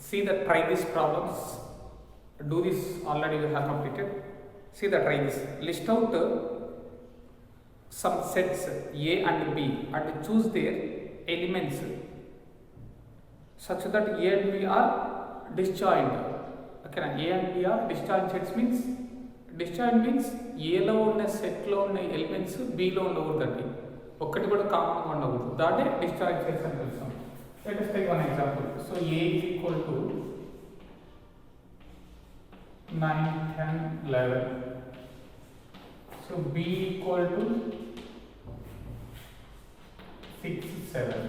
See the try this problems. Do this already we have completed. See the try this. List out some sets A and B and choose their elements such that A and B are disjoint. Okay, A and B are disjoint sets means disjoint means A లో ఉన్న set లో ఉన్న elements B లో ఉండకూడదండి. ఒక్కటి కూడా common గా ఉండకూడదు. దాన్నే డిస్జాయింట్ సెట్స్ అని పిలుస్తాం. Let us take one example. So A is equal to 9, 10, 11. So B equal to 6, 7.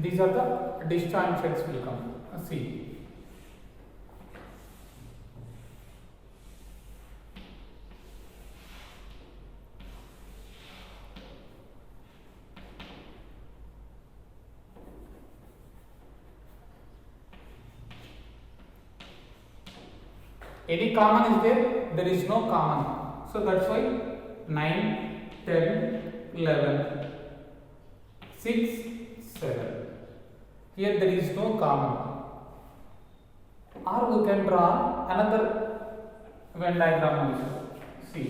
These are the disjoint sets will come. See. Any common is there? There is no common. So that's why 9, 10, 11, 6, 7. Here there is no common. Or we can draw another Venn diagram also. See.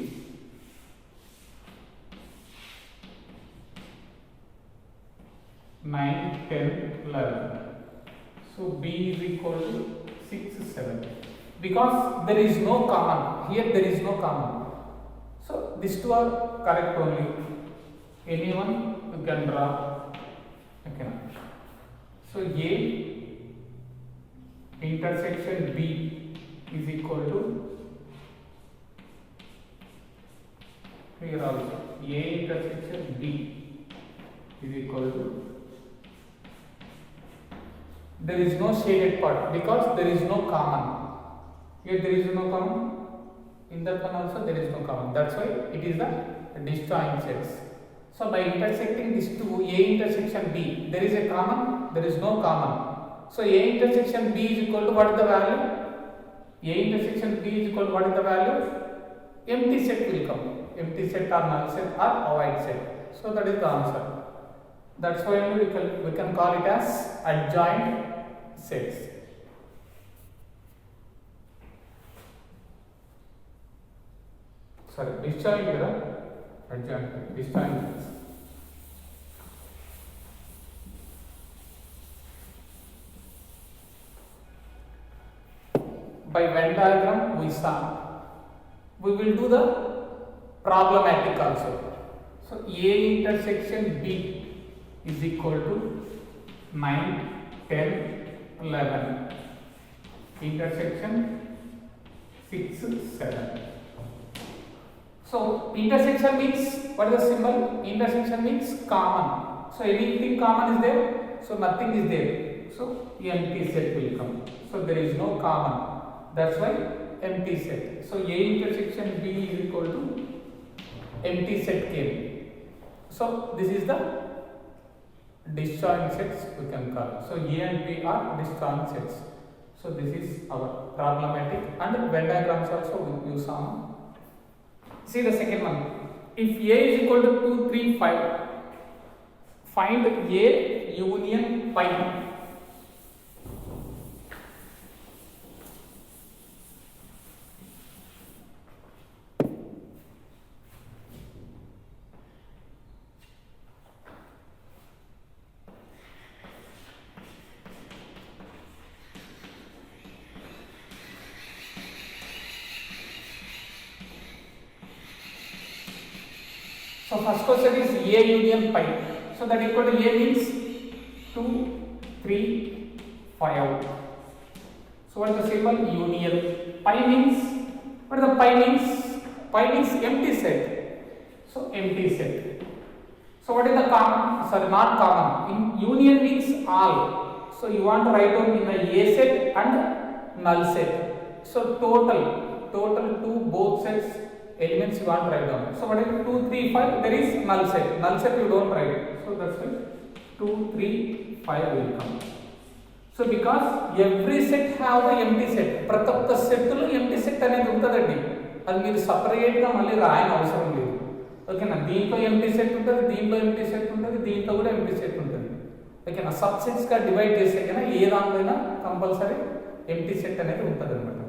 Nine, 10, 11. So B is equal to 6, 7. Because there is no common. Here there is no common. So these two are correct only. Anyone you can draw. Okay. So A intersection B is equal to here also A intersection B is equal to, there is no shaded part because there is no common. Here there is no common. In that one also there is no common. That's why it is the disjoint sets. So by intersecting these two, A intersection B, there is a common, there is no common. So A intersection B is equal to what is the value? A intersection B is equal to what is the value? Empty set will come. Empty set or null set or void set. So that is the answer. That's why we can call it as adjoint sets. Sorry, disjoint here, adjoint, disjoint. By Venn diagram we saw. We will do the problematic also. So A intersection B is equal to 9, 10, 11. Intersection 6, 7. So intersection means, what is the symbol? Intersection means common. So anything common is there, so nothing is there. So empty set will come. So there is no common. That's why empty set. So A intersection B is equal to empty set came. So this is the disjoint sets we can call. So A and B are disjoint sets. So this is our problematic, and Venn diagrams also we use on. See the second one. If A is equal to 2, 3, 5, find A union pi. So first question is A union pi. So that equal to A means 2, 3, 5. So what is the symbol? Union. Pi means, what is the pi means? Pi means empty set. So empty set. So what is the common? Sorry, not common. In union means all. So you want to write down in the A set and null set. So total to both sets elements you want to write down. So what is 2, 3, 5? There is null set. Null set you don't write. So that's why 2, 3, 5 will come. So because every set have the empty set. ప్రతి ఒక్క set లో empty set అనేది ఉంటుందండి. అది మీరు separate గా మళ్ళీ రాయని అవసరం లేదు. ఓకేనా? దీంట్లో empty set ఉంటుంది, దీంట్లో empty set ఉంటుంది, దీంట్లో కూడా empty set ఉంటుంది. ఓకేనా సబ్సెట్స్ గా డివైడ్ చేస్తే కన్నా ఏ దానిలోనైనా కంపల్సరీ ఎంప్టీ సెట్ అనేది ఉంటుంది అనమాట.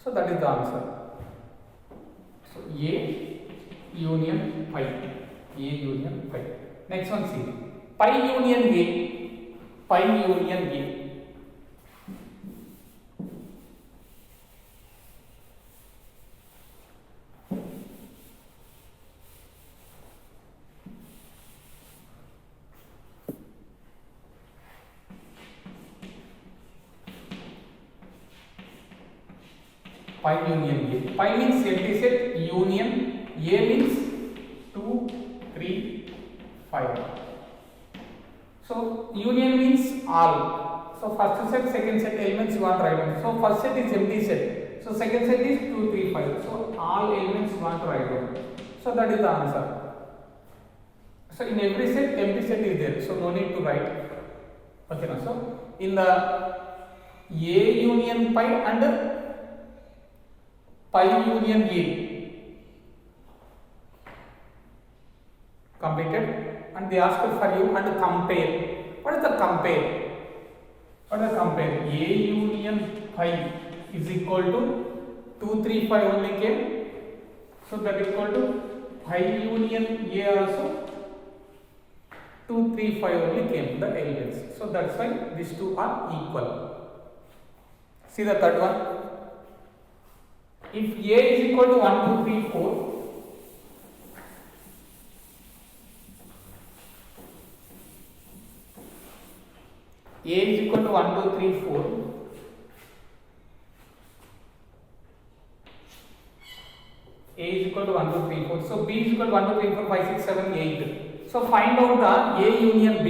So that is the answer. So A union pi, A union pi. Next one C, pi union A, pi union A. Pi union A. Pi means empty set, union A means 2, 3, 5. So union means all. So first set, second set elements you want to write down. So first set is empty set. So second set is 2, 3, 5. So all elements you want to write down. So that is the answer. So in every set, empty set is there. So no need to write. Okay, now so in the A union pi and pi union A completed, and they asked for you and compare. What is the compare? What is the compare? A union pi is equal to 2, 3, 5 only came. So that is equal to pi union A also 2, 3, 5 only came the elements. So that's why these two are equal. See the third one. If A is equal to 1, 2, 3, 4, A is equal to 1, 2, 3, 4, A is equal to 1, 2, 3, 4. So B is equal to 1, 2, 3, 4, 5, 6, 7, 8. So find out the A union B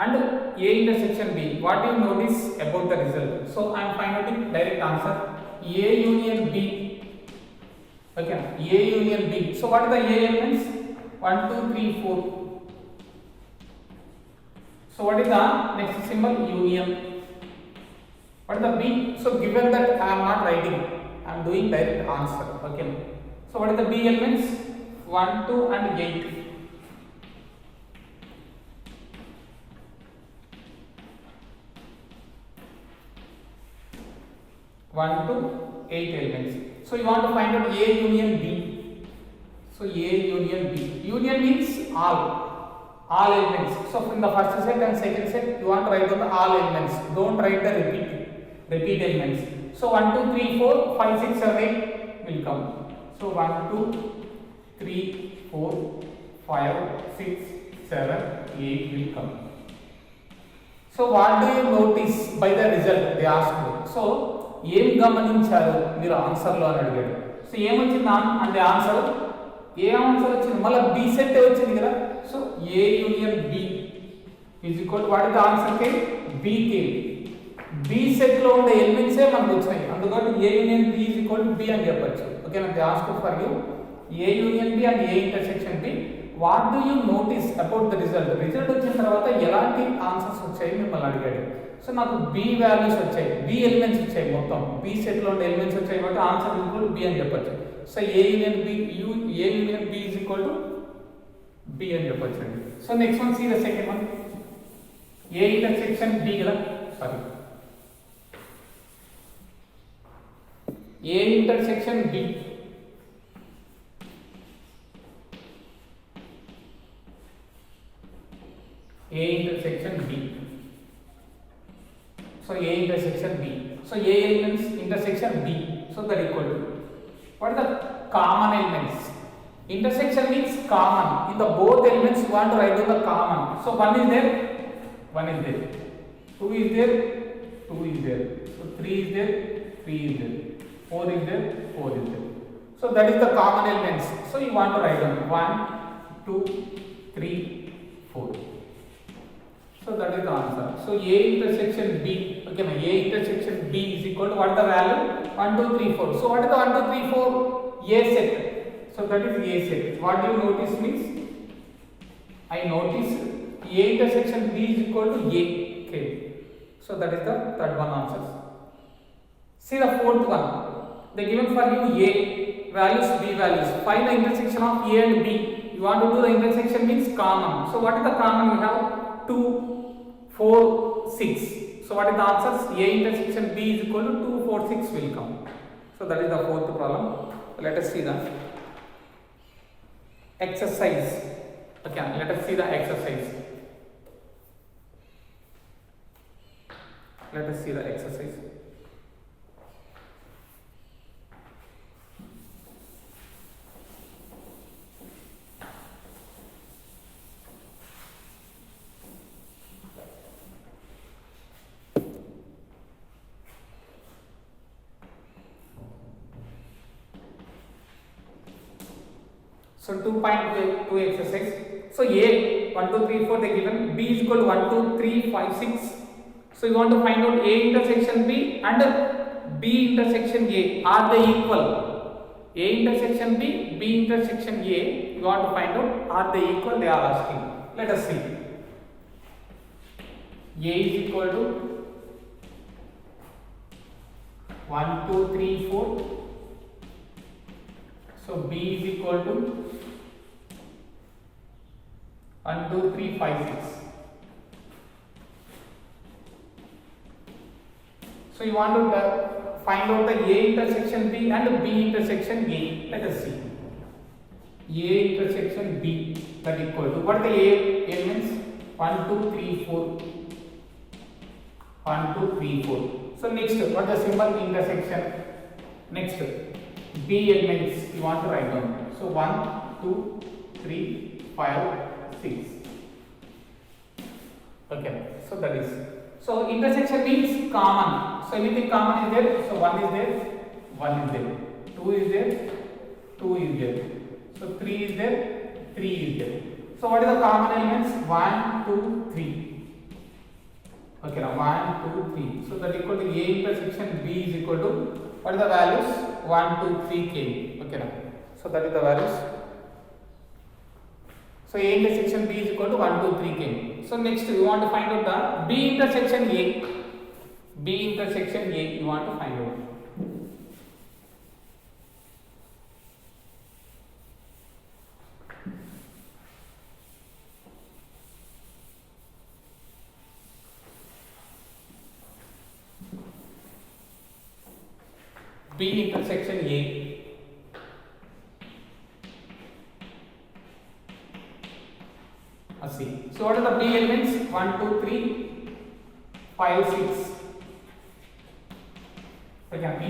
and A intersection B. What do you notice about the result? So I am finding direct answer. A union B. Okay, A union B. So what are the A elements? 1, 2, 3, 4. So what is the next symbol? Union. What is the B? So given that I am not writing, I am doing direct answer. Okay. So what is the B elements? 1, 2 and 8. One to 8 elements. So you want to find out A union B. So A union B. Union means all elements. So from the first set and second set, you want to write down the all elements. Don't write the repeat elements. So 1, 2, 3, 4, 5, 6, 7, 8 will come. So 1, 2, 3, 4, 5, 6, 7, 8 will come. So what do you notice by the result? They ask you. So ఏం గమనించారు మీరు ఆన్సర్లో అని అడిగాడు. So ఏమొచ్చింది అంటే answer, ఏ answer వచ్చింది మళ్ళీ B set వచ్చింది కదా. So A union B is equal what is the answer K B K. B set లో ఉండే ఎలిమెంట్సే మనకు వచ్చాయి, అందుకని A union B is equal to B అని చెప్పొచ్చు. ఓకేనా, they ask for you A union B and A intersection B. What do you notice about the result? Result వచ్చిన తర్వాత ఎలాంటి ఆన్సర్స్ వచ్చాయి మిమ్మల్ని అడిగాడు. సో నాకు బి వాల్యూస్ వచ్చాయి, బి ఎలిమెంట్స్ వచ్చాయి, మొత్తం బి సెట్ లో ఉండే ఎలిమెంట్స్ వచ్చాయి కాబట్టి ఆన్సర్ ఈక్వల్ బి అని చెప్పొచ్చు. So A union B A union B is equal to B అని చెప్పొచ్చు అండి. So next one see the second one, A intersection B కదా, sorry A intersection B. A intersection B. So A intersection B. So A elements intersection B. So that equal to what are the common elements? Intersection means common. In the both elements you want to write down the common. So 1 is there, 1 is there. 2 is there, 2 is there. So 3 is there, 3 is there. 4 is there, 4 is there. So that is the common elements. So you want to write down 1, 2, 3, 4. So that is the answer. So A intersection B. Okay, my A intersection B is equal to what is the value? 1, 2, 3, 4. So what is the 1, 2, 3, 4? A set. So that is A set. What do you notice means? I notice A intersection B is equal to A. Okay. So that is the third one answer. See the fourth one. They given for you A values, B values. Find the intersection of A and B. You want to do the intersection means common. So what is the common we have? 2, 4, 6. So what is the answers? A intersection B is equal to 2, 4, 6 will come. So that is the fourth problem. Let us see the exercise. Okay, let us see the exercise. Let us see the exercise. So 2.2 exercise. So A 1, 2, 3, 4 they given. B is equal to 1, 2, 3, 5, 6. So you want to find out A intersection B and B intersection A. Are they equal? A intersection B, B intersection A. You want to find out are they equal? They are asking. Let us see. A is equal to 1, 2, 3, 4. So B is equal to 1, 2, 3, 5, 6. So you want to find out the A intersection B and B intersection A. Let us see. A intersection B, that equal to what are the A elements? 1, 2, 3, 4. 1, 2, 3, 4. So next, what is the symbol? Intersection. Next, B elements you want to write down. So 1, 2, 3, 5, 6. Okay, so that is. So intersection means common. So anything common is there. So 1 is there, 1 is there. 2 is there, 2 is there. So 3 is there, 3 is there. So what is the common elements? 1, 2, 3. Okay, now 1, 2, 3. So that equal to A intersection B is equal to what is the values? 1, 2, 3 came. Okay, now. So that is the values. So A intersection B is equal to 1, 2, 3 came. So next you want to find out the B intersection A. B intersection A you want to find out. B intersection A. Let's see. So what are the B elements? 1, 2, 3, 5, 6. Again,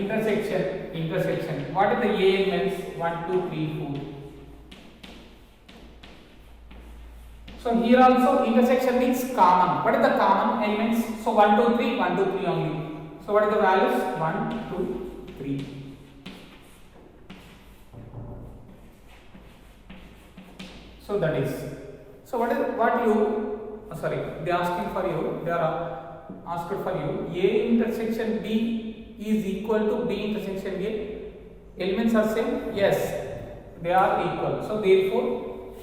intersection. What are the A elements? 1, 2, 3, 4. So here also intersection means common. What are the common elements? So 1, 2, 3, 1, 2, 3 only. So what are the values? 1, 2, 3. So that is. So what they are asking for you. They are asked for you. A intersection B is equal to B intersection A. Elements are same. Yes, they are equal. So therefore,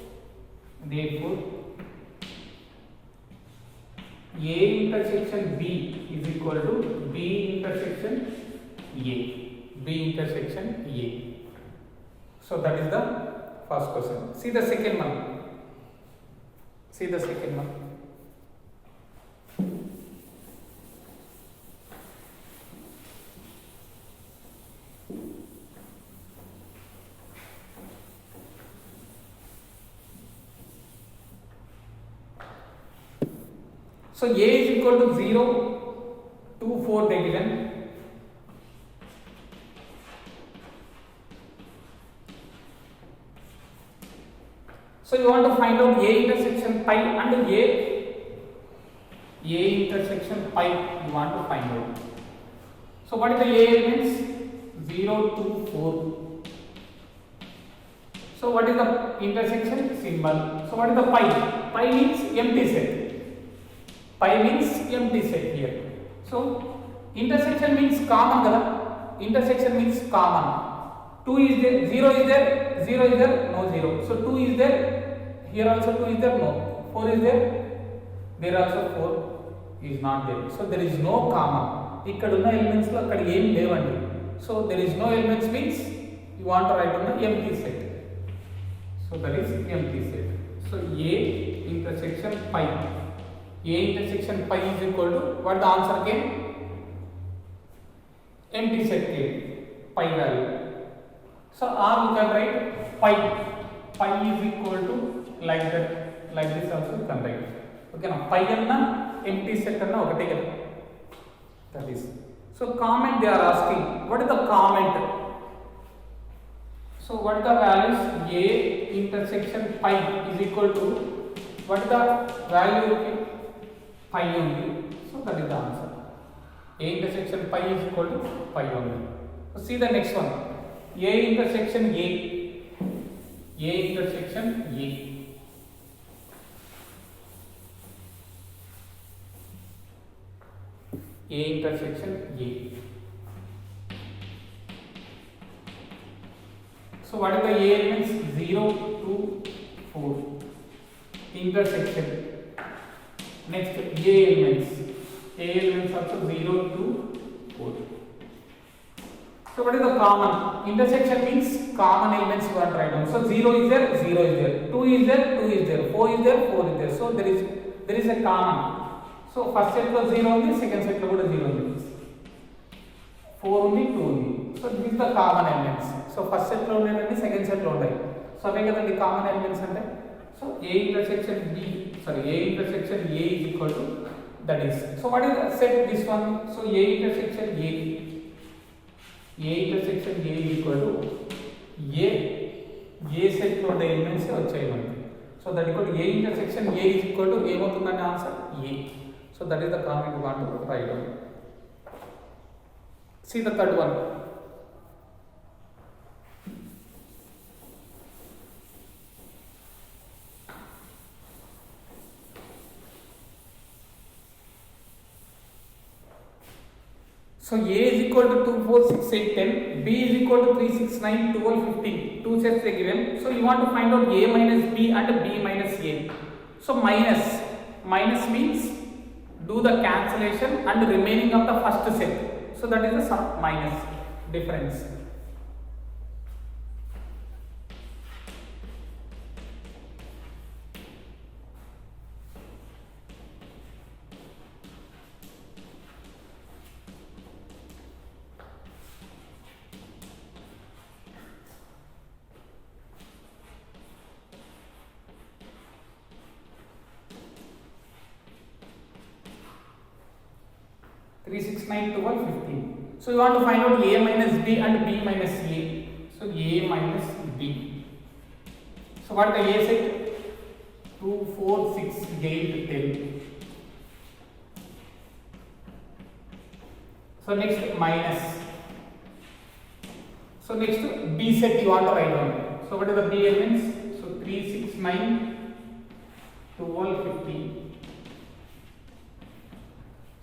A intersection B is equal to B intersection A. B intersection A. So that is the first question. See the second one. So A is equal to 0, 2, 4 they given. So you want to find out A intersection pi and A intersection pi you want to find out. So what is the A elements? 0, 2, 4. So what is the intersection? Symbol. So what is the pi? Pi means empty set here. So intersection means common. Intersection means common. 2 is there, 0 is there, 0 is there, no 0. So 2 is there. Here also 2 is there, no. 4 is there also 4 is not there. So there is no common. ఇక్కడ ఉన్న elements లో అక్కడ ఏం లేవండి. So there is no elements means you want to write on the empty set. So that is empty set. So A intersection pi A intersection pi is equal to, what the answer came? Empty set came, pi value. So or you can write pi is equal to like that, like this also you can write. Okay, now pi anna empty set anna okate kada. That is. So comment they are asking, what is the comment? So what is the values? A intersection pi is equal to, what is the value? Pi only. So that is the answer. A intersection pi is equal to pi only. So see the next one. A intersection A. A intersection A. A intersection A. So what is the A elements? 0, 2, 4. Intersection. Next A elements. A elements also 0, 2, 4. So what is the common? Intersection means common elements you want to write down. So 0 is there, 0 is there. 2 is there, 2 is there. 4 is there, 4 is there. So there is a common. So first set lo 0 undi, second set lo kuda 0 undi. 4 undi, 2 undi. So this is the common elements. So first set lo undi, second set lo undi. So avey kadandi common elements ante. So A intersection A is equal to, that is. So what is the set this one? So A intersection A. A intersection A is equal to A set lo elements vachayi manaki. So that equal to A intersection A is equal to A avutundani answer A. So that is the comment you want to write down. See the third one. So A is equal to 2, 4, 6, 8, 10. B is equal to 3, 6, 9, 12, 15. Two sets are given. So you want to find out A minus B and B minus A. So minus means do the cancellation and remaining of the first set. So that is the sum minus difference. Three, 6, 9, 12, 15. So you want to find out A minus B and B minus A. So A minus B. So what the A set? 2, 4, 6, 8, 10. So next minus. So next B set you want to write down. So what are the B elements? So 3, 6, 9, 12, 15.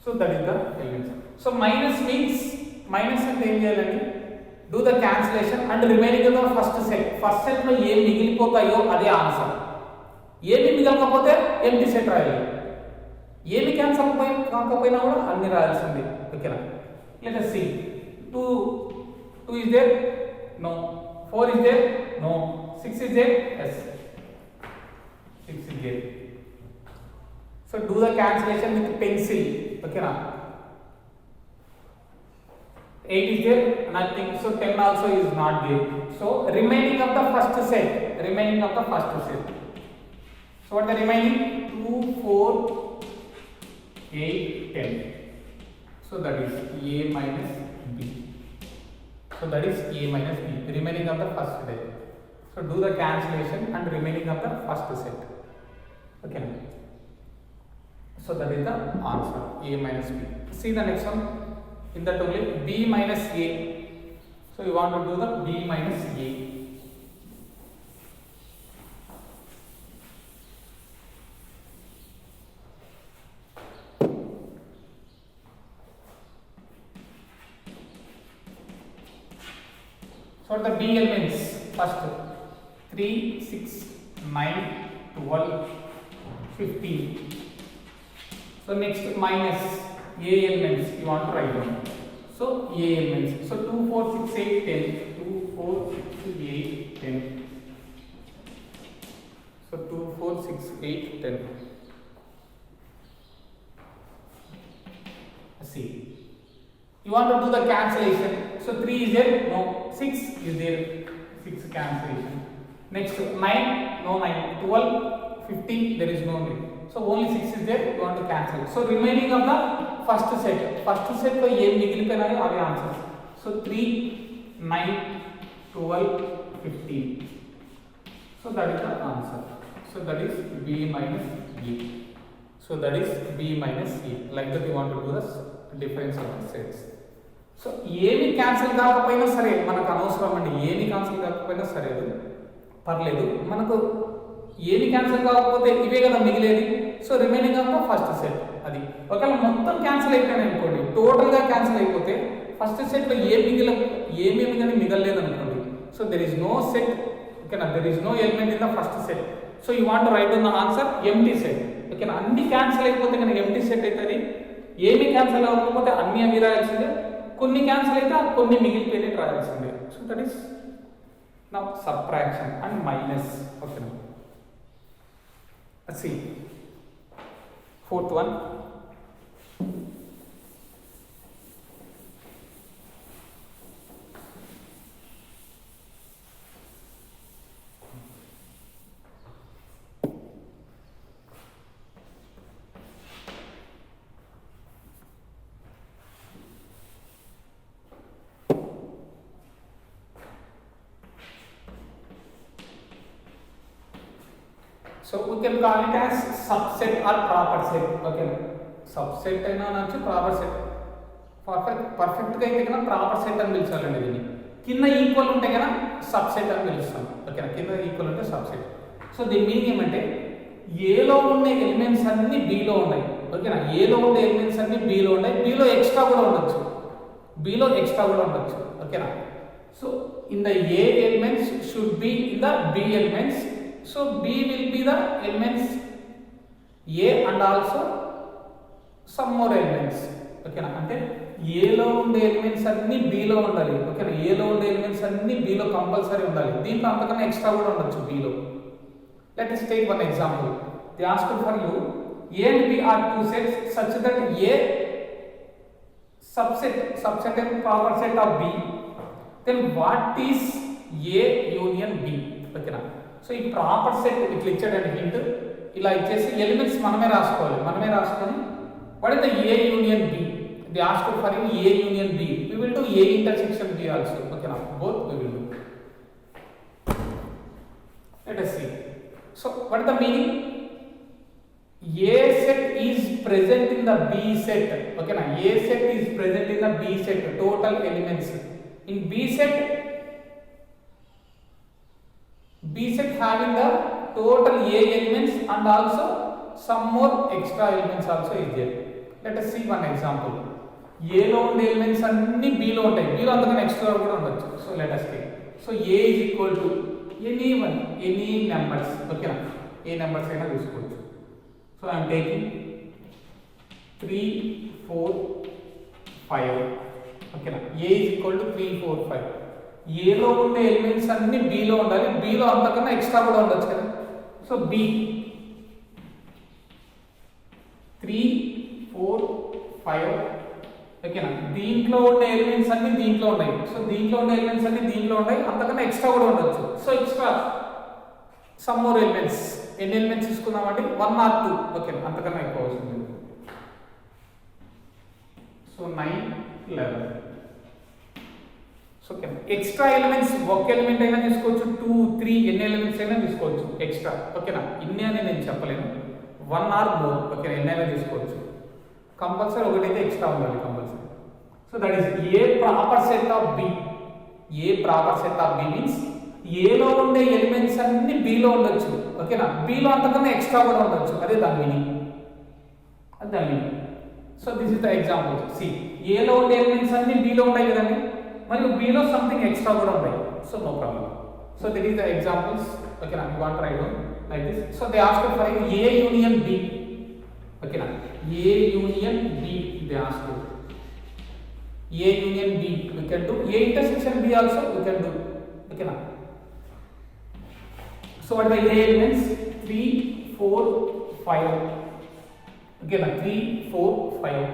So that is the elements. So minus means, minus and then do the cancellation and remaining of the first set. First set lo ఏ మిగిలిపోతాయో అదే answer. ఏమి మిగలకపోతే empty set రాయాలి. ఏమి cancel కాకపోయినా కూడా అన్ని రాయాల్సింది. ఓకేనా? Let us see. 2 is there? No. 4 is there? No. 6 is there? Yes. 6 is there. So do the cancellation with pencil. Okay na? 8 is there? Nothing. So 10 also is not there. So remaining of the first set. So what the remaining? 2, 4, 8, 10. So that is A minus B. So that is A minus B. Remaining of the first set. So do the cancellation and remaining of the first set. Okay. So that is the answer, A minus B. See the next one. In that only B minus A. So you want to do the B minus A. So the B elements first 3, 6, 9, 12, 15. So next minus A elements you want to write down. So A elements. So 2, 4, 6, 8, 10. 2, 4, 6, 8, 10. So 2, 4, 6, 8, 10. see. You want to do the cancellation. So 3 is there? No. 6 is there? 6 cancellation. Next 9? No 9. 12, 15, there is no need. So only 6 is there, you want to cancel. So remaining of the first set. First set lo em migilipoyinayo ave answers. So 3, 9, 12, 15. So that is the answer. So that is B minus E. So that is B minus E. Like that you want to do the difference of the sets. So ఏమి cancel కాకపోయినా సరే మనకు అనవసరం అండి. ఏమి cancel కాకపోయినా సరే పర్లేదు. మనకు ఏమి క్యాన్సిల్ కాకపోతే ఇవే కదా మిగిలేది. So remaining of the first set అది. ఒకవేళ మొత్తం క్యాన్సిల్ అయిపోయాను అనుకోండి, టోటల్గా క్యాన్సిల్ అయిపోతే ఫస్ట్ సెట్లో ఏమేమి కానీ మిగలలేదు అనుకోండి. So there is no set, ఓకేనా, there is no element in the first set. So you want to write on the answer empty set. ఓకేనా, అన్ని క్యాన్సిల్ అయిపోతే కనుక ఎంటీ సెట్ అవుతుంది. ఏమి క్యాన్సిల్ అవ్వకపోతే అన్ని అవి రాయాల్సిందే. కొన్ని క్యాన్సిల్ అయితే కొన్ని మిగిలిపోయినట్టు రాయాల్సిందే. So that is now subtraction and minus. Okay, now let's see fourth one. So we can call it as subset or proper set. Okay, subset అయినా అనొచ్చు, ప్రాపర్ సెట్. పర్ఫెక్ట్గా అయితే కన్నా ప్రాపర్ సెట్ అని పిలిచాలండి దీన్ని. కింద ఈక్వల్ ఉంటే కన్నా సబ్సెట్ అని పిలుస్తాం. ఓకేనా, కింద ఈక్వల్ ఉంటే సబ్సెట్. సో దీని మీనింగ్ ఏమంటే ఏలో ఉండే ఎలిమెంట్స్ అన్ని బిలో ఉన్నాయి. ఓకేనా, ఏలో ఉండే ఎలిమెంట్స్ అన్ని బిలో ఉన్నాయి. బిలో ఎక్స్ట్రా కూడా ఉండొచ్చు. ఓకేనా, so in the A elements should be in the B elements. So B will be the elements A and also some more elements. Okay na, ante A lo unde elements anni B lo undali. Okay na, A lo unde elements anni B lo compulsory undali. Deento antakana extra kuda undochu B lo. Let us take one example. They asked for you A and B are two sets such that A subset and proper set of B. Then what is A union B? Okay na, so ఈ proper set ఇట్లా ఇచ్చాడండి hint. ఇలా ఇచ్చేసి elements మనమే రాసుకొని what is the A union B. They asked for A union B. We will do A intersection B also. ఓకేనా, both we will do. Let us see. So what is the meaning? A set is present in the B set. ఓకేనా, A set is present in the B set, total elements in B set. B set having the total A elements and also some more extra elements also is there. Let us see one example. A lo unde elements anni B lo untayi. B lo antakana extra kuda undochu. So let us take. So A is equal to any numbers. Okay na, A numbers aina teesukochu. So I am taking 3, 4, 5. Okay na, A is equal to 3, 4, 5. ఏలో ఉండే elements అన్ని below ఉండాలి. Below అంతకన్నా extra కూడా ఉండొచ్చు కదా. So B 3, 4, 5. ఓకేనా, దీంట్లో ఉండే ఎలిమెంట్స్ అన్ని దీంట్లో ఉన్నాయి. సో దీంట్లో ఉండే ఎలిమెంట్స్ అన్ని దీంట్లో ఉన్నాయి, అంతకన్నా ఎక్స్ట్రా కూడా ఉండొచ్చు. So extra some more elements. ఎన్ని ఎలిమెంట్స్ తీసుకుందామంటే 1 or 2. ఓకే, అంతకన్నా ఎక్కువ వస్తుంది. సో 9, 11. సో ఎక్స్ట్రా ఎలిమెంట్స్ ఒక ఎలిమెంట్ అయినా తీసుకోవచ్చు, 2, 3 ఎన్ని ఎలిమెంట్స్ అయినా తీసుకోవచ్చు ఎక్స్ట్రా. ఓకేనా, ఇన్ని అని నేను చెప్పలేను, 1 or more. ఓకేనా, ఎన్ని అయినా తీసుకోవచ్చు. కంపల్సరీ ఒకటైతే ఎక్స్ట్రా ఉండాలి compulsory. So that is a proper set of B. A proper set of B means ఏలో ఉండే ఎలిమెంట్స్ అన్ని బిలో ఉండొచ్చు. ఓకేనా, బిలో అంతకన్నా ఎక్స్ట్రా కూడా ఉండొచ్చు. అదే దాని meaning. So this is the example. C, ఏలో ఉండే ఎలిమెంట్స్ అన్ని బిలో ఉన్నాయి కదండి, మరియు బిలో సంథింగ్ ఎక్స్ట్రా కూడా ఉన్నాయి. So no problem. So this is the examples. ఓకేనా, you want write down like this. So they asked for A union B. ఓకేనా, A union B they asked. A union B we can do. A intersection B also we can do. ఓకేనా, so what are the A elements? 3, 4, 5. ఓకేనా, 3, 4, 5.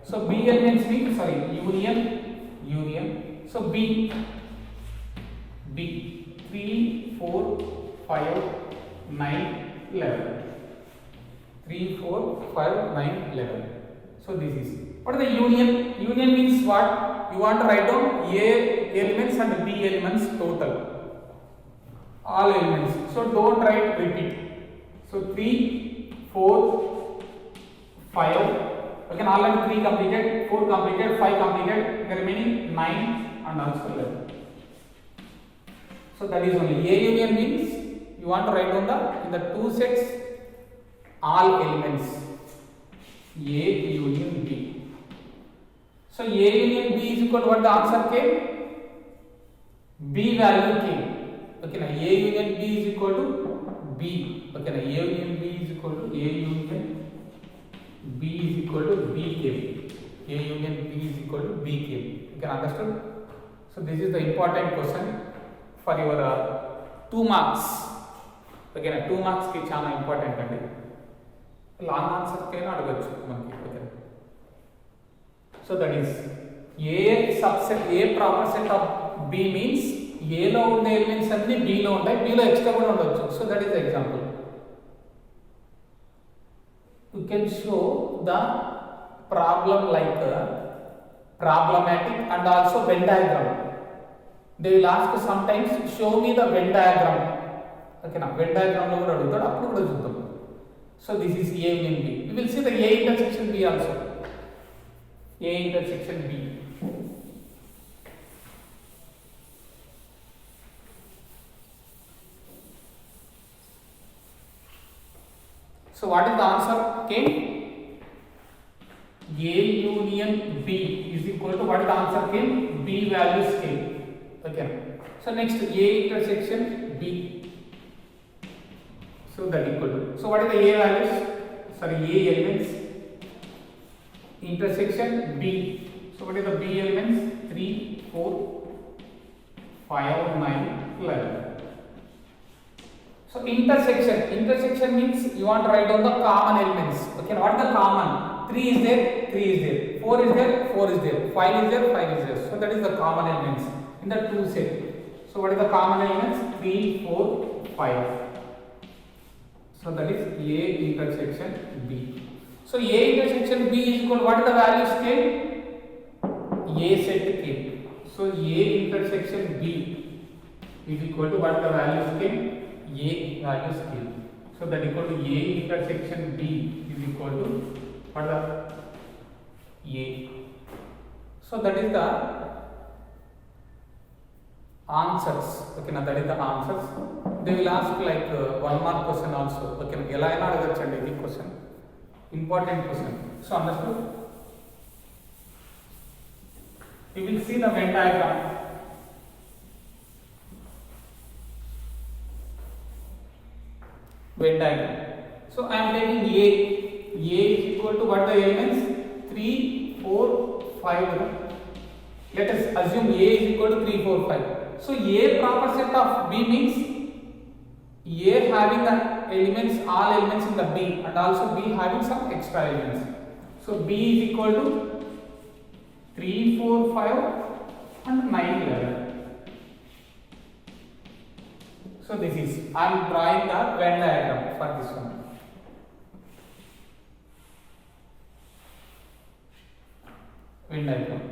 So B elements means union. So B 3 4 5 9 11. 3 4 5 9 11. So this is what is the union. Union means what? You want to write down A elements and B elements total, all elements. So don't write repeat. So 3 4 5, okay, already 3 completed, 4 completed, 5 completed, the remaining 9 and also 11. So that is only A union means you want to write down in the two sets all elements A union B. So A union B is equal to what the answer came? B value came. Okay, now A union B is equal to B. Okay, now A union B is equal to A union B is equal to B came. A union B is equal to B came. You can understand? So this is the important question for your 2 marks. Okay, now 2 marks ki chana important andi. Long answer kaina adagachu manaki. Okay. So that is A subset, A proper set of B means A lo unde elements anni B lo undayi, B lo extra kuda undachu. So that is the example. You can show the problem like problematic and also Venn diagram. They will ask sometimes show me the Venn diagram. Okay, now Venn diagram lo kuda adugutadu, appudu kuda chuddam. So this is A union B. We will see the A intersection B also. A intersection B. So what is the answer came? A union B is equal to what is the answer came? B values came. Okay. So next A intersection B. So that equal to. So what is the A values? Sorry, A elements. Intersection B. So what is the B elements? 3 4 5 9 11. So intersection means you want to write down the common elements. Okay, what is the common? 3 is there, 3 is there, 4 is there, 4 is there, 5 is there, 5 is there. So that is the common elements in the two set. So what is the common elements? 3 4 5. So that is A intersection B. So A intersection B is equal to what is the values came? A set came. So A intersection B is equal to what the values came? A values came. So that equal to A intersection B is equal to what the A. So that is the answers. Okay, now that is the answers. They will ask like 1 mark question also. Okay, ela aina adagachandi this question. Important question. So understood? We will see the Venn diagram. Venn diagram. So I am taking A. A is equal to what the elements? 3 4 5. Let us assume A is equal to 3 4 5. So A proper set of B means A having the elements, all elements in the B, and also B having some extra elements. So B is equal to 3 4 5 and 9 11. So this is, I am drawing the Venn diagram for this one. Venn diagram.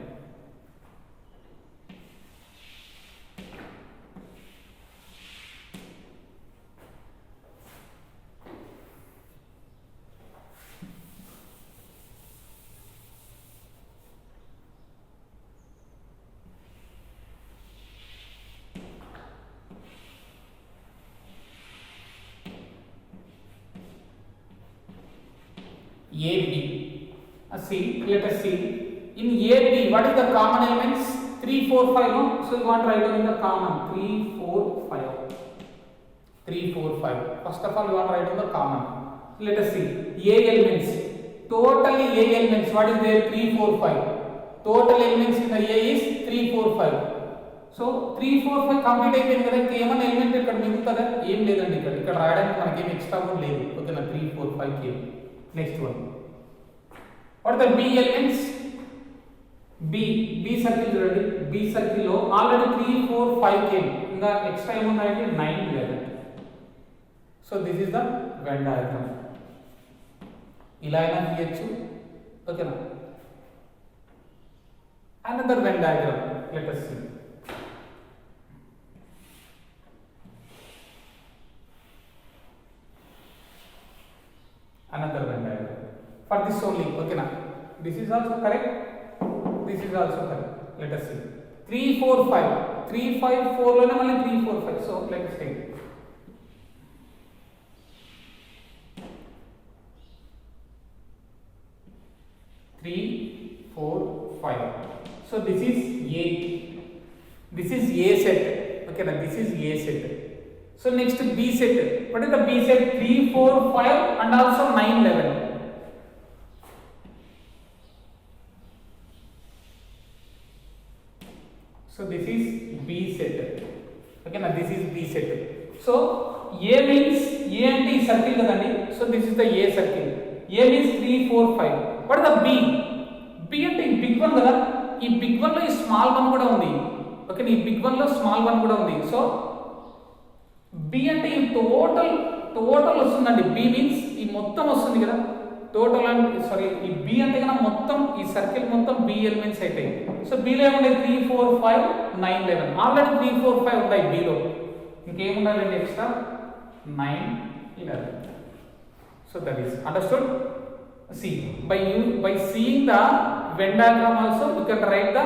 AB. See, let us see. In AB, what is the common elements? 3, 4, 5. No? So you want to write down in the common 3, 4, 5. 3, 4, 5. First of all, you want to write down the common. Let us see. A elements. Totally A elements. What is there? 3, 4, 5. Total elements in the A is 3, 4, 5. So 3, 4, 5 complete అయిపోయింది కదా. ఇంకా ఏమైనా element ఇక్కడ మిగులుతుందా? ఏం లేదండి. ఇక్కడ రాయడానికి మనకి ఏం ఎక్స్ట్రా కూడా లేదు. ఓకేనా? 3, 4, 5 came. Next one. What are the B elements? B circle చూడండి. B circle లో ఆల్రెడీ 3 4 5 came. ఇంకా ఎక్స్ట్రా ఏమున్నాయంటే 9 11. So this is the Venn diagram. ఇలా అయినా గీయచ్చు. ఓకేనా? Another Venn diagram. Let us see. Another Venn diagram for this only. Okay na, this is also correct, this is also correct. Let us see. 3 4 5 3 5 4 lone malli 3 4 5. So let us take 3 4 5. So this is A set. Okay na, this is A set. So next B set. What is the B set? 3 4 5 and also 9 11. So this is B set. Okay na, this is B set. So A means A and E circle kadandi. So this is the A circle. A means 3 4 5. What is the B? B అంటే big one కదా. ఈ big one లో ఈ small one కూడా ఉంది. Okay, ఈ big one లో small one కూడా ఉంది. So B అంటే ఈ టోటల్ వస్తుందండి. B మీన్స్ ఈ మొత్తం వస్తుంది కదా. టోటల్ అంటే సారీ, ఈ B అంటే కన్నా మొత్తం ఈ సర్కిల్ మొత్తం B ఎలిమెంట్స్ అవుతాయి. సో B లో ఏముంటాయి? 3 4 5 9 11. ఆల్రెడీ 3 4 5 ఉంటాయి B లో. ఇంకేముండాలండి extra? 9 11. So that is understood. See, by seeing the Venn diagram also you can write the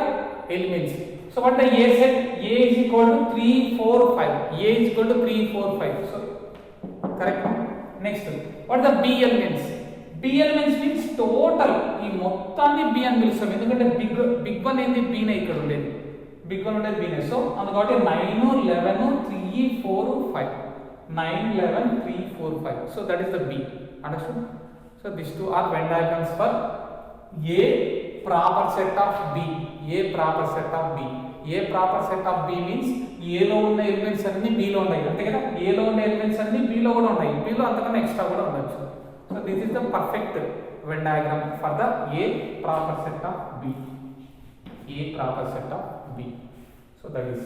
elements. So what the A set? A is equal to 3 4 5. A is equal to 3 4 5. So correct. Next, what the B elements? B elements means total ఈ మొత్తాన్ని B అని పిలుస్తాం. ఎందుకంటే big one ఏంది? B నే ఇక్కడ ఉండేది. Big one ఉండేది B నే. సో అందుకని 9 11 3 4 5. 9 11 3 4 5. So that is the B. Understood? So these two are Venn diagrams for A proper set of B. A proper set of B. A proper set of B means A లో ఉన్న elements అన్ని B లో ఉన్నాయి. అంతే కదా? A లో ఉన్న elements అన్ని B లో కూడా ఉన్నాయి. B లో అంతకన్నా ఎక్స్ట్రా కూడా ఉండొచ్చు. So this is the perfect Venn diagram for the A proper set of B. A proper set of B. So that is.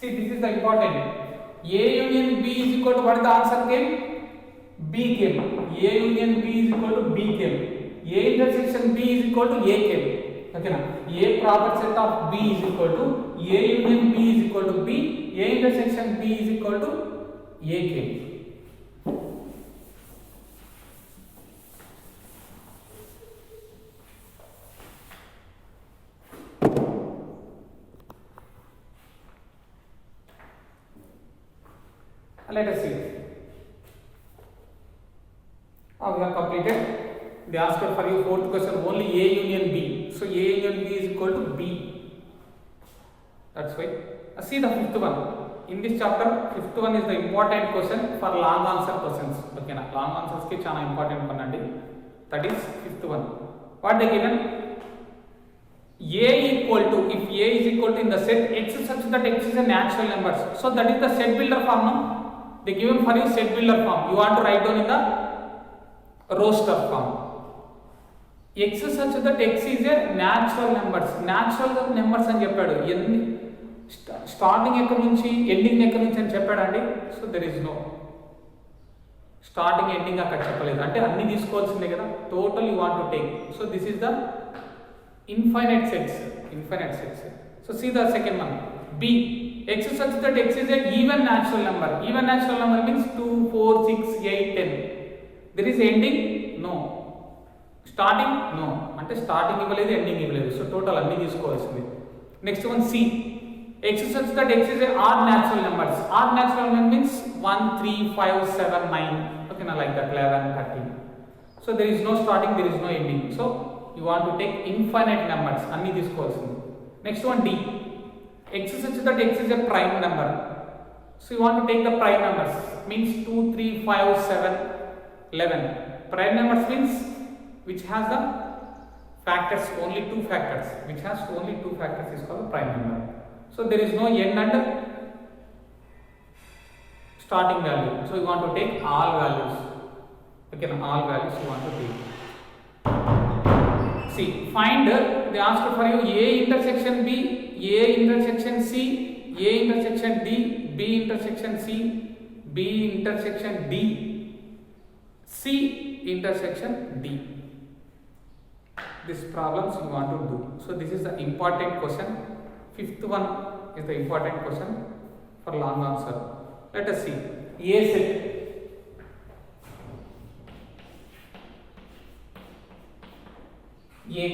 See, this is the important. A union B is equal to what is the answer came? B came. A union B is equal to B came. A intersection B is equal to A came. Okay na? A proper set of B is equal to A union B is equal to B. A intersection B is equal to A came. Let us see. We have completed. They asked for you fourth question only A union B. So A union B is equal to B. That's why. See the fifth one. In this chapter, fifth one is the important question for long answer questions. Okay na? Long answers ki chana important pannandi. That is fifth one. What they given? A equal to, if A is equal to in the set X such that X is a natural numbers. So that is the set builder form. No? They given for you set builder form. You want to write down in the roster form. X such that X is a natural numbers. Natural numbers అని చెప్పాడు. Starting ఎక్కడి నుంచి ending ఎక్కడి నుంచి అని చెప్పాడండి. So there is no starting ending అక్కడ చెప్పలేదు. అంటే అన్ని తీసుకోవాల్సిందే కదా. Total you want to take. So this is the infinite sets. So see the second one. B. X such that X is a even natural number. Even natural number means 2 4 6 8 10. There is ending? No. Starting? No. అంటే starting ఇవ్వలేదు, ending ఇవ్వలేదు. So total అన్ని తీసుకోవాల్సింది. Next one C. X such that X is a odd natural numbers. Odd natural number means 1 3 5 7 9. Okay na, like that 11 13. So there is no starting, there is no ending. So you want to take infinite numbers. అన్ని తీసుకోవాల్సింది. Next one D. X such that X is a prime number. So you want to take the prime numbers, means 2, 3, 5, 7, 11. Prime numbers means which has the factors, only two factors, which has only two factors is called prime number. So there is no n under starting value. So you want to take all values. Again, all values you want to take. See, find, they asked for you A intersection B, A intersection C, A intersection D, B intersection C, B intersection D, C intersection D. These problems you want to do. So this is the important question. Fifth one is the important question for long answer. Let us see. A set. A.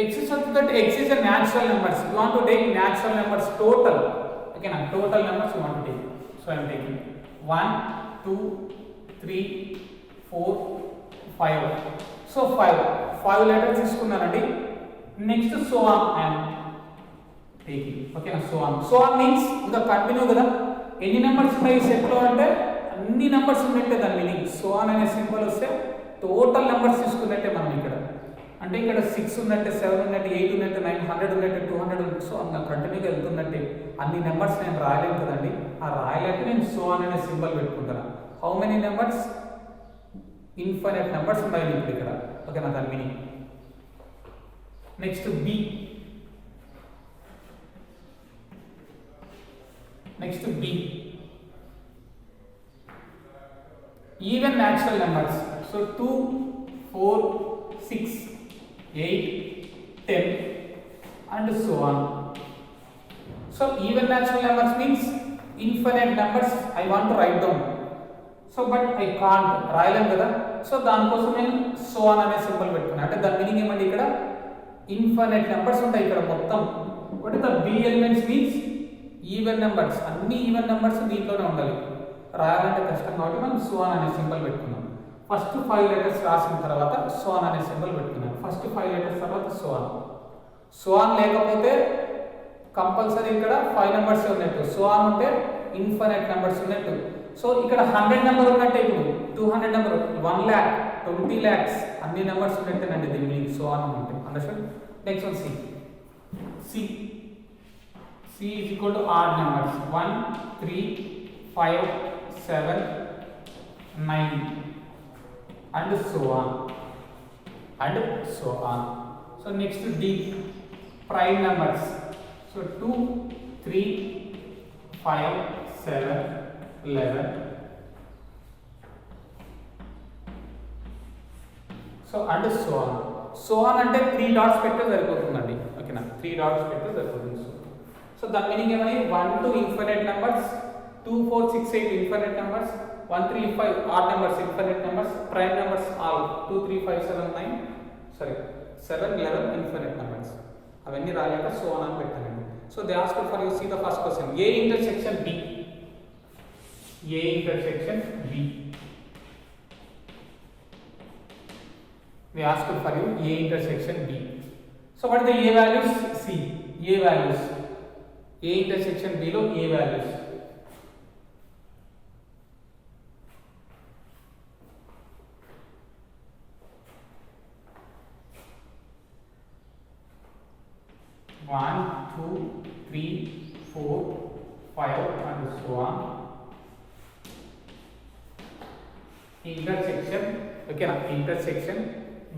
X is such that X is a natural numbers. You want to take natural numbers total. Again, total numbers you want to take. So I am taking 1, 2, 3, 4, 5. So 5 letters తీసుకున్నానండి. Next so on I am taking. Okay, so on means ఇంకా continue కదా. ఎన్ని numbers ఉన్నాయి ఈ set లో అంటే అన్ని numbers ఉన్నట్టే దాని మీనింగ్. సో ఆన్ అనే సింబల్ వస్తే టోటల్ నెంబర్స్ తీసుకున్నట్టే మనం ఇక్కడ. అంటే ఇక్కడ 6 ఉన్నట్టే, 7 ఉన్నట్టే, 8 ఉన్నట్టే, 9, 100 ఉన్నట్టే, 200 ఉన్నట్టే, సో అన్న కంటిన్యూగా వెళ్తున్నట్టే. అన్ని నెంబర్స్ నేను రాయలేను కదండి. ఆ రాయలేక నేను సో ఆన్ అనే సింబల్ పెట్టుకుంటాను. How many numbers? Infinite numbers ఉన్నాయి ఇప్పుడు ఇక్కడ. ఓకేనా, దాని మీనింగ్. Next B. Next B. Even natural numbers. So 2, 4, 6, 8, 10 and so on. So even natural numbers means infinite numbers I want to write down. So but I can't. రాయలేం కదా. So దానికోసం నేను so on అనే సింబల్ పెట్టుకున్నాను. అంటే దాని meaning ఏమంటే ఇక్కడ infinite numbers ఉంటాయి ఇక్కడ మొత్తం. What is the B elements means even numbers. అన్ని ఈవెన్ నెంబర్స్ దీంట్లోనే ఉండాలి. రాయాలంటే కష్టం కాబట్టి మనం సో ఆన్ అనే సింబల్ పెట్టుకున్నాం. ఫస్ట్ 5 లెటర్స్ రాసిన తర్వాత సో ఆన్ అనే సింబల్ పెట్టుకున్నాం. ఫస్ట్ 5 లెటర్స్ తర్వాత సో ఆన్ లేకపోతే కంపల్సరీ ఇక్కడ 5 నెంబర్స్ ఉన్నట్టు. సో ఆన్ ఉంటే ఇన్ఫైనైట్ నెంబర్స్ ఉన్నట్టు. సో ఇక్కడ 100 నెంబర్ ఉన్నట్టే, ఇప్పుడు 200 నెంబర్, 1 lakh, 20 lakhs అన్ని నెంబర్స్ ఉన్నట్టేనండి దీని మీనింగ్ సో ఆన్ ఉంటే. Understand? Next one C. C is equal to odd numbers 1, 3, 5, 7, 9 and so on. So next D, prime numbers. So 2, 3, 5, 7, 11. So and so on. So on అంటే 3 dots పెట్టే సరిపోతుందండి. ఓకేనా, 3 dots పెట్టే సరిపోతుంది. So the meaning ఏమని 1 to infinite numbers, 2, 4, 6, 8 infinite numbers, 1, 3, 5 odd numbers infinite numbers, prime numbers all 2, 3, 5, 7, 9 7, 11 infinite numbers. అవన్నీ రాలేక so on అని పెట్టానండి. So they asked for you, see the first question, A intersection B. A intersection B. They asked for you A intersection B. So what are the A values? See, A values. A intersection B లో A values. One, 2, 3, 4, 5 and so on. Intersection. Okay, now intersection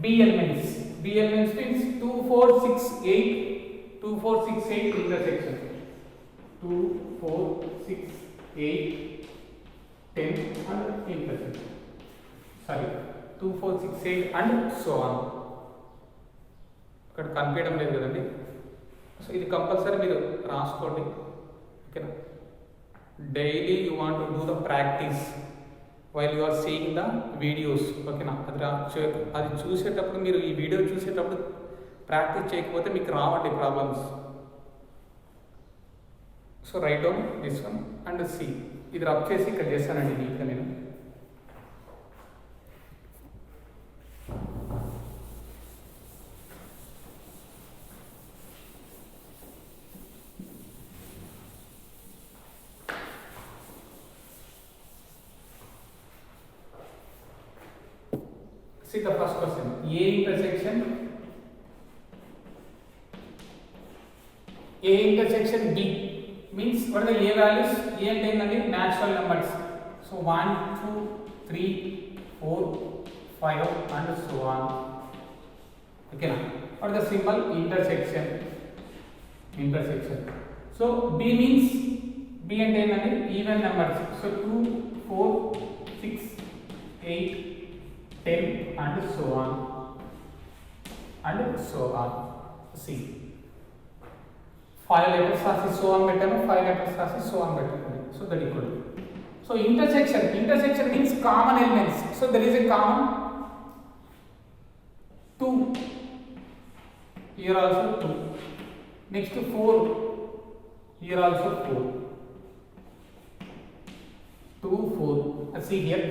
B elements. B elements means 2, 4, 6, 8. 2, 4, 6, 8 intersection. 2, 4, 6, 8, 10 and intersection. Sorry, 2, 4, 6, 8 and so on. ఇక్కడ కనిపించడం లేదు కదండి. So ఇది compulsory మీరు రాసుకోండి. ఓకేనా, daily you want to do the practice while you are seeing the videos. ఓకేనా, అది చూసేటప్పుడు మీరు ఈ వీడియో చూసేటప్పుడు ప్రాక్టీస్ చేయకపోతే మీకు రావండి problems. So write down this one and C. ఇది రబ్ చేసి ఇక్కడ చేస్తానండి నీట్గా నేను. See the first question. A intersection B means what are the A values? A and natural numbers. So 1, 2, 3, 4, 5 and so on. Okay now. What is the symbol? Intersection. So B means B and even numbers. So 2, 4, 6, 8, 10 and so on. See. 5 letters rasi so on better, 5 letters rasi so on better. So that equal. So intersection means common elements. So there is a common 2. Here also 2. Next to 4. Here also 4. 2, 4. Let's see here.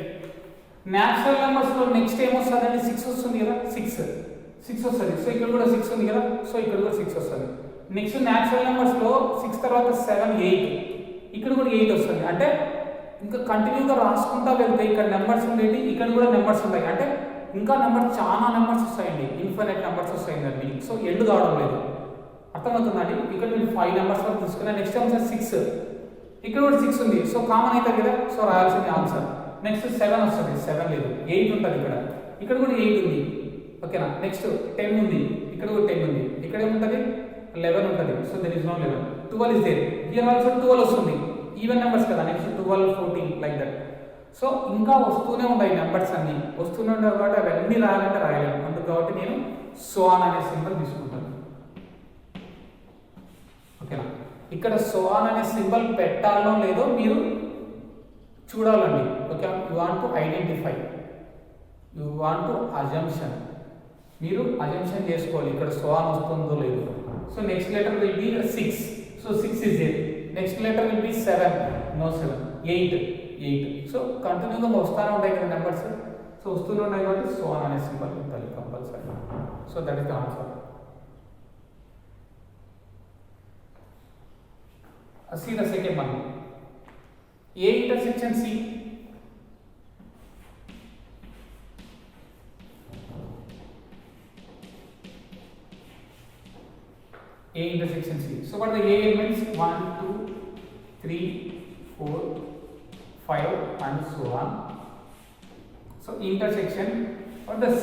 Natural numbers lo next time వస్తదండి 6 వస్తుంది కదా 6 వస్తుంది. So ఇక్కడ కూడా 6 ఉంది కదా, so ఇక్కడ కూడా 6 వస్తుంది. నెక్స్ట్ న్యాచురల్ నెంబర్స్ లో 6 తర్వాత 7 8, ఇక్కడ కూడా 8 వస్తుంది. అంటే ఇంకా కంటిన్యూగా రాసుకుంటా వెళ్తే ఇక్కడ నెంబర్స్ ఉండేవి, ఇక్కడ కూడా నెంబర్స్ ఉంటాయి. అంటే ఇంకా నెంబర్స్ చాలా నెంబర్స్ వస్తాయండి, ఇన్ఫినిట్ నెంబర్స్ వస్తాయండి. సో ఎండ్ కావడం లేదు, అర్థమవుతుందండి. ఇక్కడ మీరు 5 నెంబర్స్ వరకు తీసుకున్నా, నెక్స్ట్ టైం 6, ఇక్కడ కూడా 6 ఉంది. సో కామన్ అవుతుంది కదా, సో రాయాల్సింది ఆన్సర్. నెక్స్ట్ 7 వస్తుంది, 7 లేదు, 8 ఉంటుంది ఇక్కడ కూడా 8 ఉంది. ఓకేనా. నెక్స్ట్ 10 ఉంది, ఇక్కడ కూడా 10 ఉంది. ఇక్కడ ఏముంటుంది 11 ఉంటుంది. So there is no 11. 12 is there, here also 12 వస్తుంది. ఈవెన్ నెంబర్స్ కదా, నెక్స్ట్ 12 14 లైక్ దట్. సో ఇంకా వస్తూనే ఉంటాయి నెంబర్స్ అన్ని, వస్తూనే ఉంటాయి కాబట్టి అవన్నీ రాయాలంటే రాయలేము. అందుకు కాబట్టి నేను సో ఆన్ అనే సింబల్ తీసుకుంటాను. ఓకేనా. ఇక్కడ సో ఆన్ అనే సింబల్ పెట్టాలో లేదో మీరు చూడాలండి. Okay, you want to identify, you want to assumption, మీరు అజంప్షన్ చేసుకోవాలి ఇక్కడ సో ఆన్ వస్తుందో లేదో. So next letter will be 6. So 6 is there. Next letter will be 7, no 7. 8. So కంటిన్యూగా వస్తూనే ఉంటాయి కదా నెంబర్స్. సో వస్తూనే ఉంటాయి కాబట్టి సో ఆన్ అనే సింబల్ పెట్టాలి compulsory. So that is the answer. See the second one. A intersection C. A intersection C. So what are the A elements? 1, 2, 3, 4, 5 and so on. So intersection. What the C?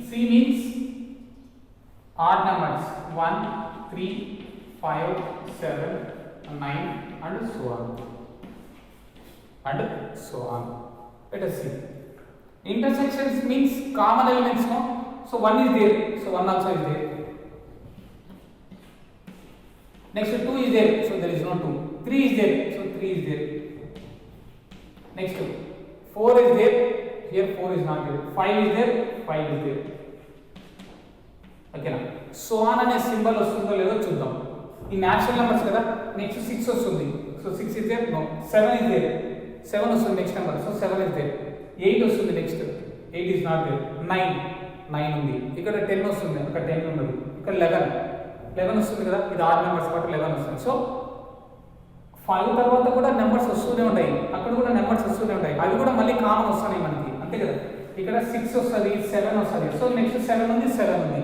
C means odd numbers. 1, 3, 5, 7, 9 and so on. Let us see. Intersections means common elements, no? So 1 is there, so 1 also is there. Next 2 is there, so there is no 2. 3 is there, so 3 is there. Next 4 is there, here 4 is not there. 5 is there, 5 is there. Okay na. So on అనే symbol వస్తుందో లేదో చూద్దాం. ఈ natural numbers కదా, next 6 వస్తుంది. So 6 is there, no. 7 is there, 7 వస్తుంది next number, so 7 is there. 8 వస్తుంది next, 8 is not there. 9 ఉంది. ఇక్కడ 10 వస్తుంది, అక్కడ 10 ఉన్నది. ఇక్కడ 11 వస్తుంది కదా, ఇది ఆడ్ నెంబర్స్ కాబట్టి 11 వస్తుంది. సో 5 తర్వాత కూడా నెంబర్స్ వస్తూనే ఉంటాయి, అక్కడ కూడా నెంబర్స్ వస్తూనే ఉంటాయి, అవి కూడా మళ్ళీ కామన్ వస్తున్నాయి మనకి, అంతే కదా. ఇక్కడ 6 వస్తుంది, 7 వస్తుంది. సో నెక్స్ట్ 7 ఉంది, 7 ఉంది.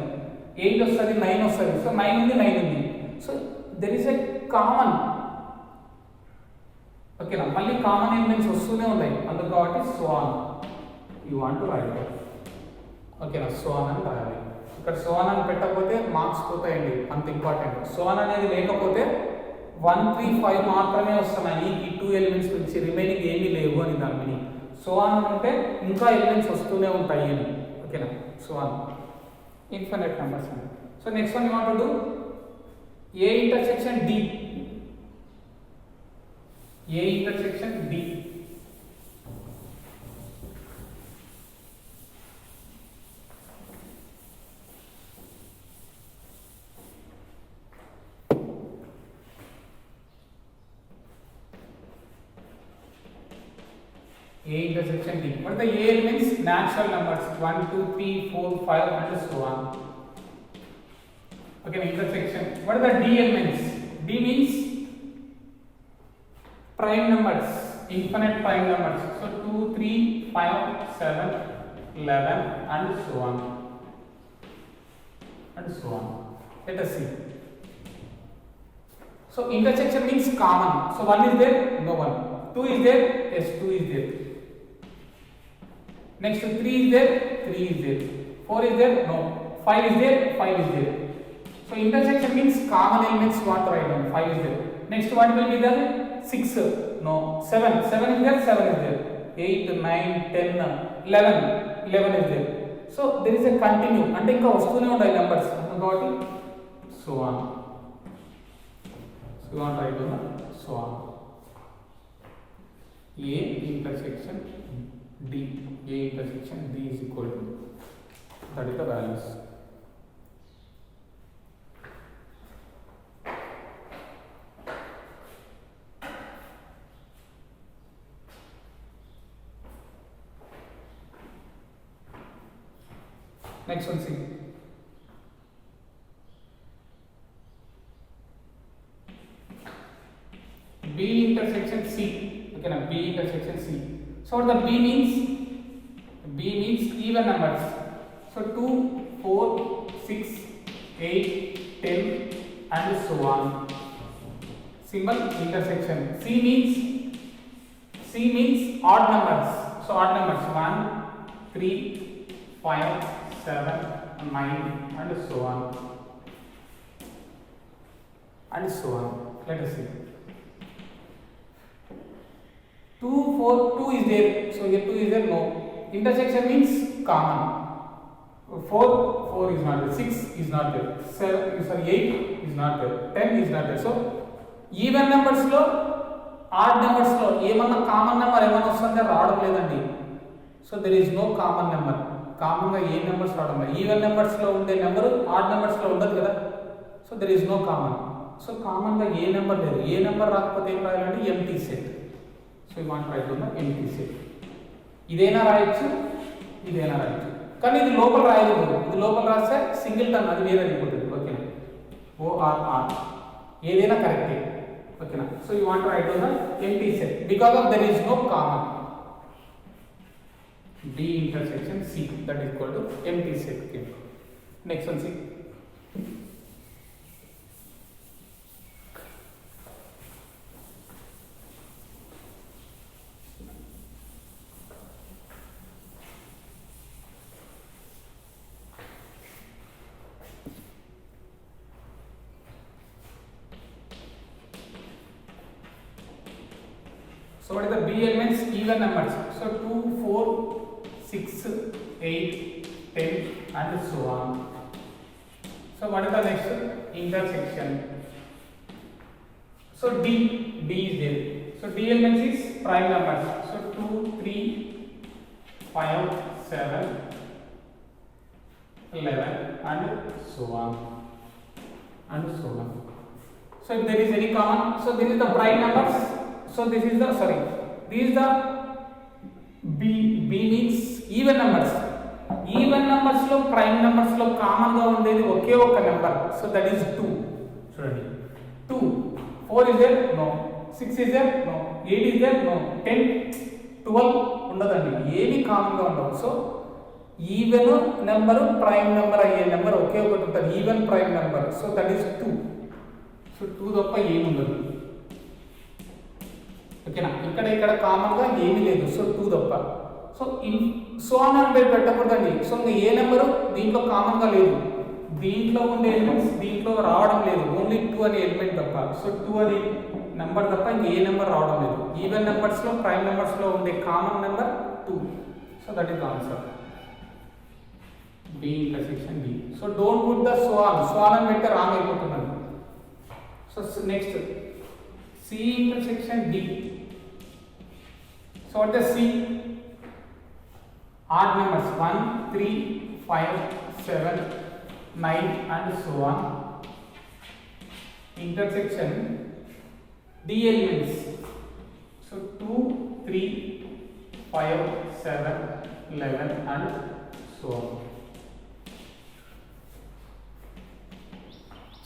8 వస్తుంది, 9 వస్తుంది. సో 9 ఉంది, 9 ఉంది. So there is a common. ఓకేనా, మళ్ళీ కామన్ ఎలిమెంట్స్ వస్తూనే ఉంటాయి, అందుకు కాబట్టి so on you want to right. ఓకేనా, సో ఆన్ అని రాయాలి. ఇక్కడ సో ఆన్ అని పెట్టకపోతే మార్క్స్ పోతాయండి, అంత ఇంపార్టెంట్. సో ఆన్ అనేది లేకపోతే 1 3 5 మాత్రమే వస్తున్నాయి ఈ 2 ఎలిమెంట్స్ నుంచి, రిమైనింగ్ ఏమీ లేవు అని దాని మీనింగ్. సో ఆన్ అంటే ఇంకా ఎలిమెంట్స్ వస్తూనే ఉంటాయి అని. ఓకేనా, సో ఆన్ ఇన్ఫినిట్ నెంబర్స్ అని. So next one you want to do A intersection D. A intersection D. A intersection D. What are the A elements? Natural numbers 1, 2, 3, 4, 5 and so on. Okay, intersection. What are the D elements? D means prime numbers, infinite prime numbers. So 2, 3, 5, 7, 11, and so on. And so on. Let us see. So intersection means common. So 1 is there? No 1. 2 is there? Yes, 2 is there. Next 3 is there? 3 is there. 4 is there? No. 5 is there? 5 is there. So intersection means common elements want to write down. 5 is there. Next one will be there? 6. No. 7. 7 is there? 7 is there. 8, 9, 10, 11. 11 is there. So there is a continue. అంటే ఇంకా వస్తూనే ఉంటాయి numbers కాబట్టి so on. So you want to write down so on. A intersection D. A intersection D is equal to, that is the values. Next one, see. B intersection C. Okay, now B intersection C. So the B means even numbers. So 2, 4, 6, 8, 10, and so on. Symbol intersection. C means odd numbers. So odd numbers 1, 3, 5, 7, 9, and so on. And so on. Let us see. 2, 4, 2 is there. So here 2 is there. No. Intersection means common. 4 is not there. 6 is not there. 8 is not there. 10 is not there. So even numbers lo, odd numbers lo, ఏమన్నా common number ఏమన్నా వస్తుంటే రావడం లేదండి. So there is no common number. Common గా ఏ numbers రావడం లేదు. Even numbers లో ఉండే నెంబర్ ఆడ్ నెంబర్స్ లో ఉండదు కదా. So there is no common. So common గా ఏ నెంబర్ లేదు. ఏ నెంబర్ రాకపోతే ఏం రాయాలంటే empty set. So you want write down the empty set. ఇదేనా రాయొచ్చు, ఇదేనా రాయొచ్చు, కానీ ఇది లోపల రాయకూడదు. ఇది లోపల రాస్తే సింగిల్ టర్న్, అది వేరే అయిపోతుంది. ఓకేనా, ఓఆర్ఆర్ ఏదైనా కరెక్టే. ఓకేనా. So you want write down the empty set because of there is no common. B intersection C, that is equal to empty set. Okay. Next one, see. So what is the B elements? Even numbers. So 2, 4, 6, 8, 10, and so on. So what is the next? Intersection. So D is there. So D elements is prime numbers. So 2, 3, 5, 7, 11, and so on. And so on. So if there is any common, so this is the prime numbers. So this is the, sorry, this is the B means even numbers. Even numbers లో prime numbers లో common గా ఉండేది ఒకే ఒక number. So that is 2. చూడండి, 2. 4 is there? No. 6 is there? No. 8 is there? No. 10, 12 ఉండదండి. ఏవి common గా ఉండవు. So even number prime number అయ్యే నెంబర్ ఒకే ఒకటి ఉంటుంది. Even prime number. So that is 2. So 2 తప్ప ఏమి ఉండదు. ఓకేనా. ఇక్కడ కామన్ గా ఏమీ లేదు. సో 2 తప్ప. సో సో అని పెట్టకూడదండి. సో ఏ నెంబరు దీంట్లో కామన్ గా లేదు. దీంట్లో ఉండే ఎలిమెంట్స్ దీంట్లో రావడం లేదు. ఓన్లీ 2 అనే ఎలిమెంట్ తప్ప. సో 2 అనే నెంబర్ తప్ప ఇంక ఏ నెంబర్ రావడం లేదు. ఈవెన్ నెంబర్స్ లో ప్రైమ్ నెంబర్స్ లో ఉండే common number 2. So that is answer. B intersection D. So don't put the so on. So on అని పెడితే రాంగ్ అయిపోతుందండి. So next C intersection D. So what is C? Odd numbers 1, 3, 5, 7, 9, and so on. Intersection D elements. So 2, 3, 5, 7, 11, and so on.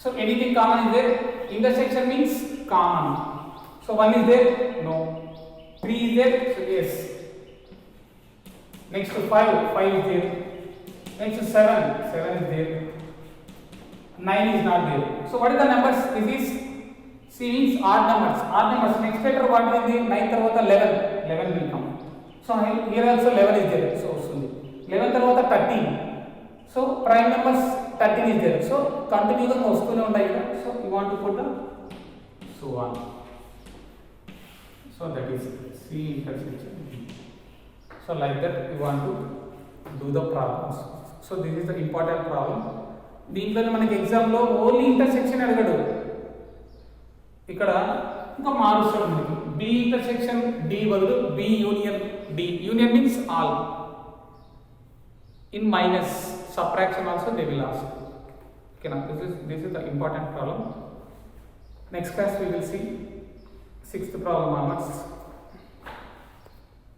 So anything common is there? Intersection means common. So 1 is there? No. 3 is there? So yes. Next 5 is there. Next 7 is there. 9 is not there. So what is the numbers? This is C means odd numbers. Next letter what is the 9 tarvata 11 will come. So here also 11 is there. So 11 tarvata 13. So prime numbers 13 is there. So continue గా వస్తూనే ఉంటాయి కదా. So you want to put the so on. So that is C intersection. So like that you want to do the problems. So this is the important problem. దీంట్లో మనకి ఎగ్జామ్లో only intersection అడగడు, ఇక్కడ ఇంకా మారుస్తాడు మనకి బి ఇంటర్సెక్షన్ డి బదులు B union D. Union means all. In minus subtraction also they will ask. Okay, now this is the important problem. Next class we will see 6th problem onwards.